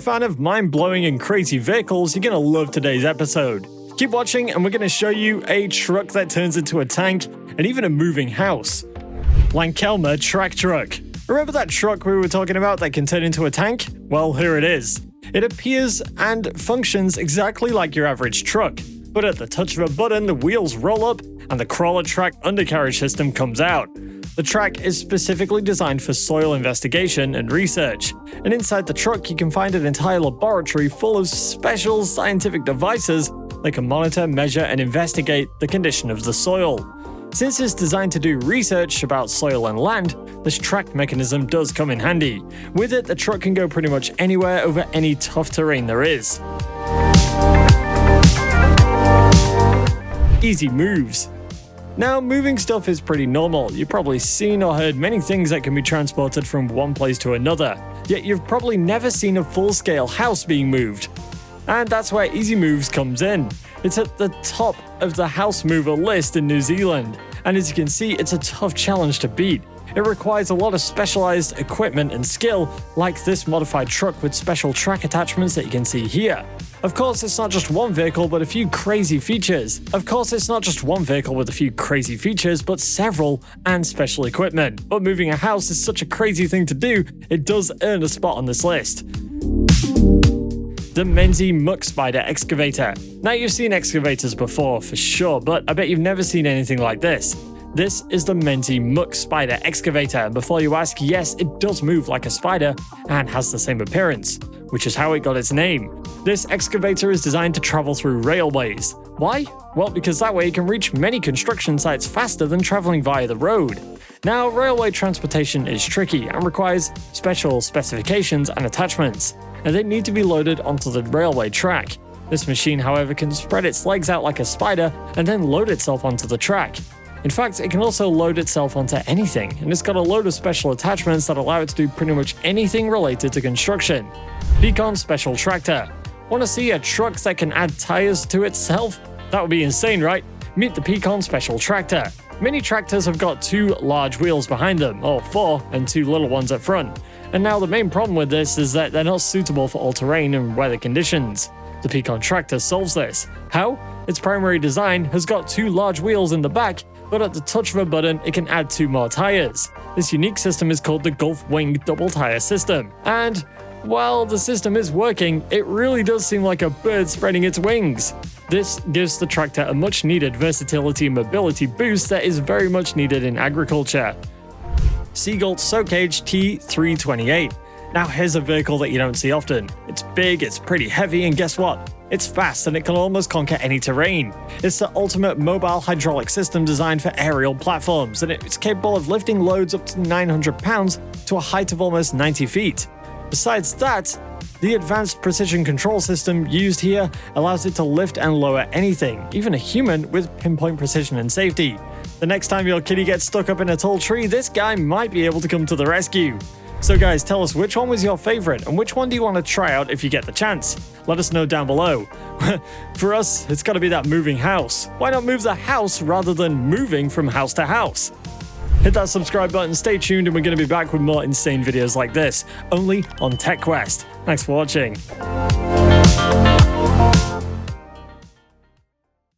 fan of mind-blowing and crazy vehicles, you're gonna love today's episode. Keep watching and we're gonna show you a truck that turns into a tank and even a moving house. Lankelma track truck. Remember that truck we were talking about that can turn into a tank? Well, here it is. It appears and functions exactly like your average truck, but at the touch of a button, the wheels roll up and the crawler track undercarriage system comes out. The track is specifically designed for soil investigation and research, and inside the truck you can find an entire laboratory full of special scientific devices that can monitor, measure, and investigate the condition of the soil. Since it's designed to do research about soil and land, this track mechanism does come in handy. With it, the truck can go pretty much anywhere over any tough terrain there is. Easy moves. Now, moving stuff is pretty normal. You've probably seen or heard many things that can be transported from one place to another, yet you've probably never seen a full-scale house being moved. And that's where Easy Moves comes in. It's at the top of the house mover list in New Zealand, and as you can see, it's a tough challenge to beat. It requires a lot of specialized equipment and skill, like this modified truck with special track attachments that you can see here. Of course, it's not just one vehicle, but a few crazy features. But several and special equipment. But moving a house is such a crazy thing to do, it does earn a spot on this list. The Menzi Muck spider excavator. Now, you've seen excavators before for sure, but I bet you've never seen anything like this. This is the Menzi Muck spider excavator, and before you ask, yes, it does move like a spider and has the same appearance, which is how it got its name. This excavator is designed to travel through railways. Why? Well, because that way it can reach many construction sites faster than traveling via the road. Now, railway transportation is tricky and requires special specifications and attachments, and they need to be loaded onto the railway track. This machine, however, can spread its legs out like a spider and then load itself onto the track. In fact, it can also load itself onto anything, and it's got a load of special attachments that allow it to do pretty much anything related to construction. PEECON Special Tractor. Want to see a truck that can add tires to itself? That would be insane, right? Meet the PEECON Special Tractor. Many tractors have got 2 large wheels behind them, or 4 and 2 little ones at front. And now the main problem with this is that they're not suitable for all terrain and weather conditions. The PEECON tractor solves this. How? Its primary design has got 2 large wheels in the back, but at the touch of a button, it can add 2 more tires. This unique system is called the Gulf Wing Double Tire System. And while the system is working, it really does seem like a bird spreading its wings. This gives the tractor a much needed versatility and mobility boost that is very much needed in agriculture. Seagull Socage T328. Now, here's a vehicle that you don't see often. It's big, it's pretty heavy, and guess what? It's fast and it can almost conquer any terrain. It's the ultimate mobile hydraulic system designed for aerial platforms, and it's capable of lifting loads up to 900 pounds to a height of almost 90 feet. Besides that, the advanced precision control system used here allows it to lift and lower anything, even a human, with pinpoint precision and safety. The next time your kitty gets stuck up in a tall tree, this guy might be able to come to the rescue. So guys, tell us which one was your favorite and which one do you want to try out if you get the chance? Let us know down below. For us, it's got to be that moving house. Why not move the house rather than moving from house to house? Hit that subscribe button, stay tuned, and we're going to be back with more insane videos like this, only on TechQuest. Thanks for watching.